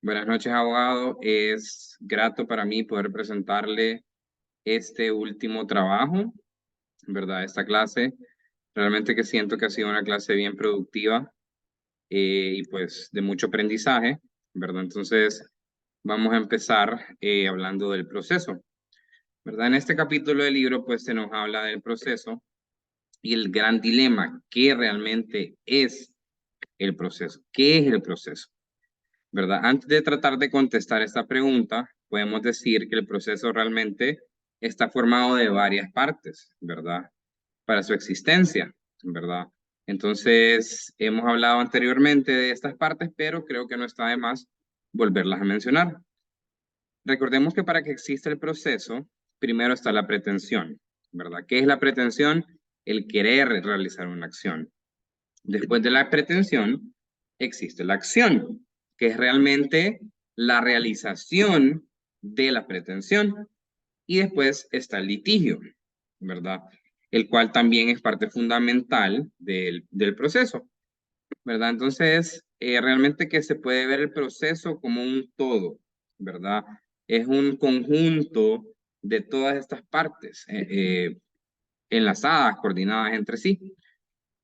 Buenas noches, abogado. Es grato para mí poder presentarle este último trabajo, ¿verdad? Esta clase. Realmente que siento que ha sido una clase bien productiva y pues de mucho aprendizaje, ¿verdad? Entonces, vamos a empezar hablando del proceso, ¿verdad? En este capítulo del libro, pues se nos habla del proceso y el gran dilema, ¿qué realmente es el proceso? ¿Qué es el proceso? ¿Verdad? Antes de tratar de contestar esta pregunta, podemos decir que el proceso realmente está formado de varias partes, ¿verdad? Para su existencia, ¿verdad? Entonces, hemos hablado anteriormente de estas partes, pero creo que no está de más volverlas a mencionar. Recordemos que para que exista el proceso, primero está la pretensión, ¿verdad? ¿Qué es la pretensión? El querer realizar una acción. Después de la pretensión, existe la acción, que es realmente la realización de la pretensión. Y después está el litigio, ¿verdad? El cual también es parte fundamental del proceso, ¿verdad? Entonces, realmente que se puede ver el proceso como un todo, ¿verdad? Es un conjunto de todas estas partes enlazadas, coordinadas entre sí.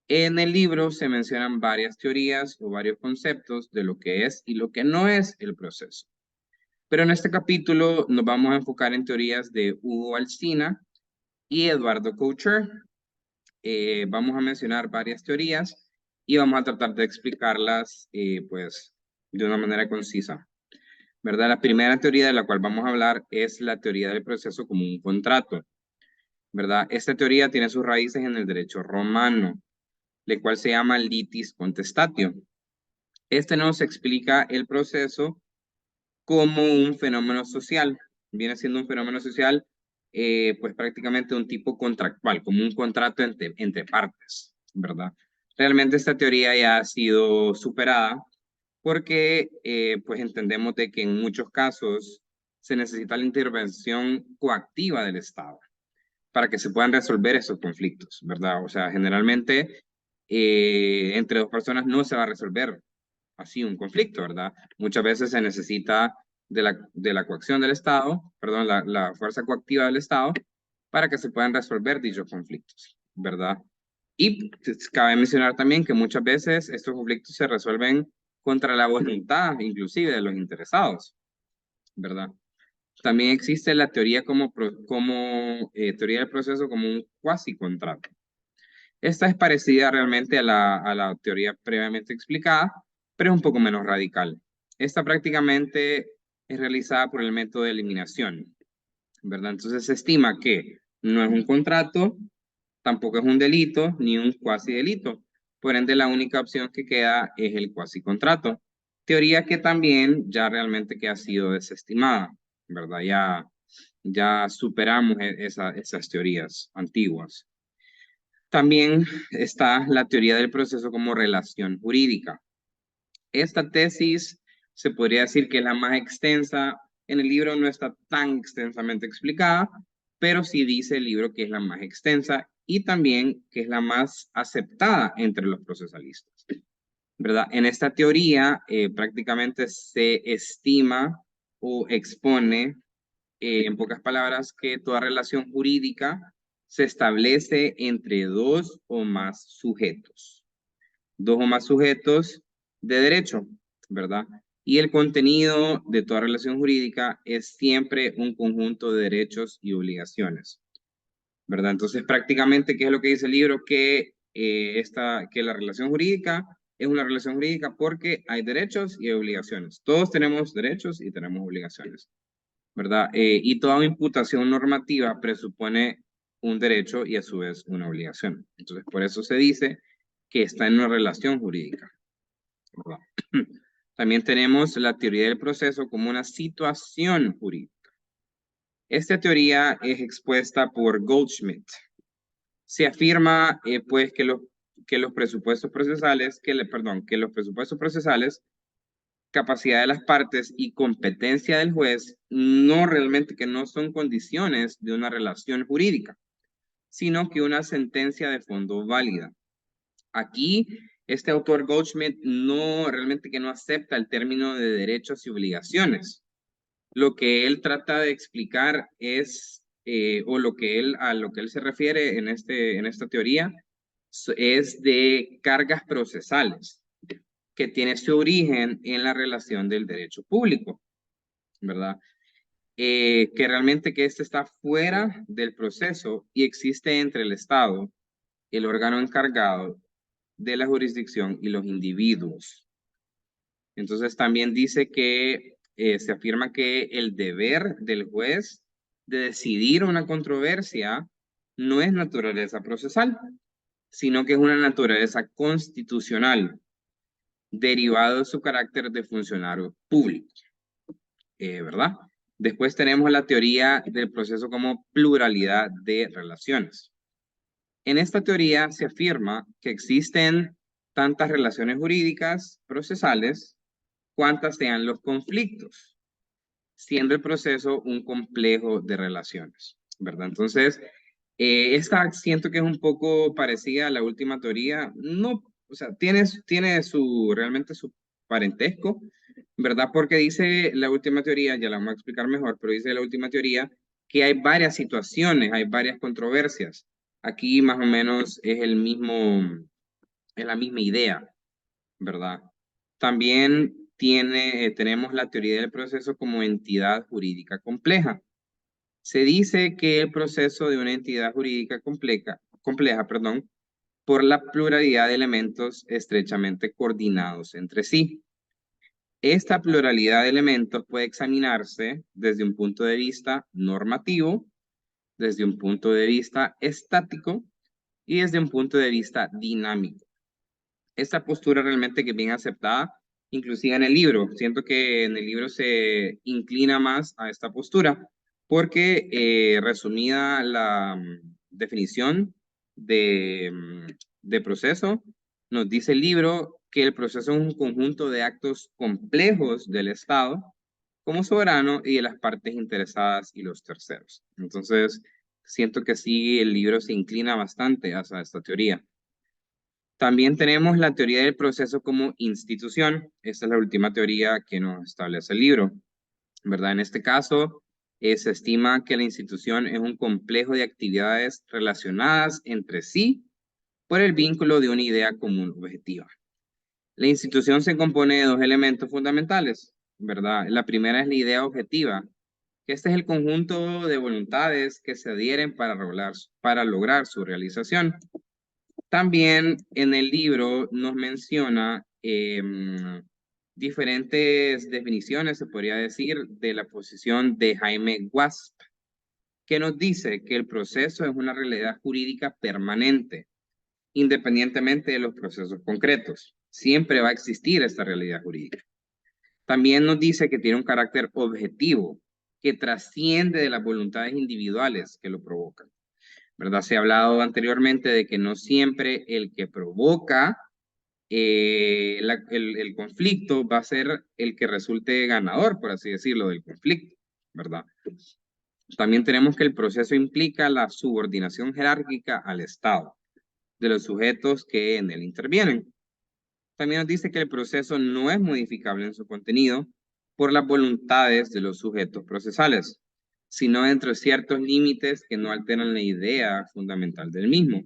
En el libro se mencionan varias teorías o varios conceptos de lo que es y lo que no es el proceso. Pero en este capítulo nos vamos a enfocar en teorías de Hugo Alsina y Eduardo Coucher. Vamos a mencionar varias teorías y vamos a tratar de explicarlas pues de una manera concisa, ¿verdad? La primera teoría de la cual vamos a hablar es la teoría del proceso como un contrato, ¿verdad? Esta teoría tiene sus raíces en el derecho romano, el cual se llama litis contestatio. Este nos explica el proceso como un fenómeno social. Viene siendo un fenómeno social, pues prácticamente un tipo contractual, como un contrato entre partes, ¿verdad? Realmente esta teoría ya ha sido superada porque pues entendemos de que en muchos casos se necesita la intervención coactiva del Estado para que se puedan resolver esos conflictos, ¿verdad? O sea, generalmente entre dos personas no se va a resolver así un conflicto, ¿verdad? Muchas veces se necesita de la coacción del Estado, perdón, la fuerza coactiva del Estado para que se puedan resolver dichos conflictos, ¿verdad? Y cabe mencionar también que muchas veces estos conflictos se resuelven contra la voluntad, inclusive, de los interesados, ¿verdad? También existe la teoría como teoría del proceso como un cuasi contrato. Esta es parecida realmente a la teoría previamente explicada, pero es un poco menos radical. Esta prácticamente es realizada por el método de eliminación, ¿verdad? Entonces se estima que no es un contrato, tampoco es un delito, ni un cuasi delito. Por ende, la única opción que queda es el cuasi contrato. Teoría que también ya realmente que ha sido desestimada, ¿verdad? Ya superamos esas teorías antiguas. También está la teoría del proceso como relación jurídica. Esta tesis se podría decir que es la más extensa. En el libro no está tan extensamente explicada, pero sí dice el libro que es la más extensa y también que es la más aceptada entre los procesalistas, ¿verdad? En esta teoría prácticamente se estima o expone en pocas palabras, que toda relación jurídica se establece entre dos o más sujetos. Dos o más sujetos de derecho, ¿verdad? Y el contenido de toda relación jurídica es siempre un conjunto de derechos y obligaciones, ¿verdad? Entonces, prácticamente, ¿qué es lo que dice el libro? Que la relación jurídica es una relación jurídica porque hay derechos y hay obligaciones. Todos tenemos derechos y tenemos obligaciones, ¿verdad? Y toda imputación normativa presupone un derecho y a su vez una obligación. Entonces, por eso se dice que está en una relación jurídica, ¿verdad? También tenemos la teoría del proceso como una situación jurídica. Esta teoría es expuesta por Goldschmidt. Se afirma, pues, que los presupuestos procesales, que los presupuestos procesales, capacidad de las partes y competencia del juez no realmente que no son condiciones de una relación jurídica, sino que una sentencia de fondo válida. Aquí Este autor Goldschmidt realmente que no acepta el término de derechos y obligaciones. Lo que él trata de explicar es, o a lo que él se refiere en esta teoría, es de cargas procesales, que tiene su origen en la relación del derecho público, ¿verdad? Que realmente que este está fuera del proceso y existe entre el Estado, el órgano encargado de la jurisdicción y los individuos. Entonces también dice que se afirma que el deber del juez de decidir una controversia no es naturaleza procesal, sino que es una naturaleza constitucional, derivado de su carácter de funcionario público, ¿verdad? Después tenemos la teoría del proceso como pluralidad de relaciones. En esta teoría se afirma que existen tantas relaciones jurídicas procesales cuantas sean los conflictos, siendo el proceso un complejo de relaciones, ¿verdad? Entonces, esta siento que es un poco parecida a la última teoría, no, o sea, tiene realmente su parentesco, ¿verdad? Porque dice la última teoría, ya la vamos a explicar mejor, pero dice la última teoría que hay varias situaciones, hay varias controversias. Aquí más o menos es la misma idea, ¿verdad? También tenemos la teoría del proceso como entidad jurídica compleja. Se dice que el proceso de una entidad jurídica compleja, perdón, por la pluralidad de elementos estrechamente coordinados entre sí. Esta pluralidad de elementos puede examinarse desde un punto de vista normativo, desde un punto de vista estático y desde un punto de vista dinámico. Esta postura realmente que es bien aceptada, inclusive en el libro. Siento que en el libro se inclina más a esta postura, porque resumida la definición de proceso, nos dice el libro que el proceso es un conjunto de actos complejos del Estado como soberano y de las partes interesadas y los terceros. Entonces, siento que sí, el libro se inclina bastante hacia esta teoría. También tenemos la teoría del proceso como institución. Esta es la última teoría que nos establece el libro, ¿verdad? En este caso, se estima que la institución es un complejo de actividades relacionadas entre sí por el vínculo de una idea común objetiva. La institución se compone de dos elementos fundamentales, ¿verdad? La primera es la idea objetiva, que este es el conjunto de voluntades que se adhieren para lograr su realización. También en el libro nos menciona diferentes definiciones, se podría decir, de la posición de Jaime Wasp, que nos dice que el proceso es una realidad jurídica permanente, independientemente de los procesos concretos. Siempre va a existir esta realidad jurídica. También nos dice que tiene un carácter objetivo, que trasciende de las voluntades individuales que lo provocan, ¿verdad? Se ha hablado anteriormente de que no siempre el que provoca el conflicto va a ser el que resulte ganador, por así decirlo, del conflicto, ¿verdad? También tenemos que el proceso implica la subordinación jerárquica al Estado de los sujetos que en él intervienen. También nos dice que el proceso no es modificable en su contenido por las voluntades de los sujetos procesales, sino dentro de ciertos límites que no alteran la idea fundamental del mismo.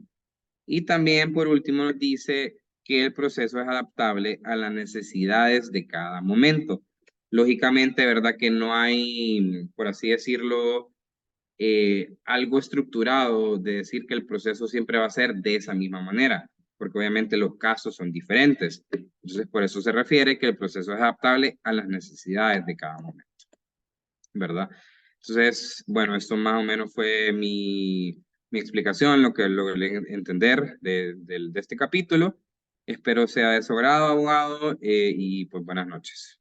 Y también, por último, nos dice que el proceso es adaptable a las necesidades de cada momento. Lógicamente, ¿verdad? Que no hay, por así decirlo, algo estructurado de decir que el proceso siempre va a ser de esa misma manera, porque obviamente los casos son diferentes. Entonces, por eso se refiere que el proceso es adaptable a las necesidades de cada momento, ¿verdad? Entonces, bueno, esto más o menos fue mi explicación, lo que logré entender de este capítulo. Espero sea de su agrado, abogado, y pues buenas noches.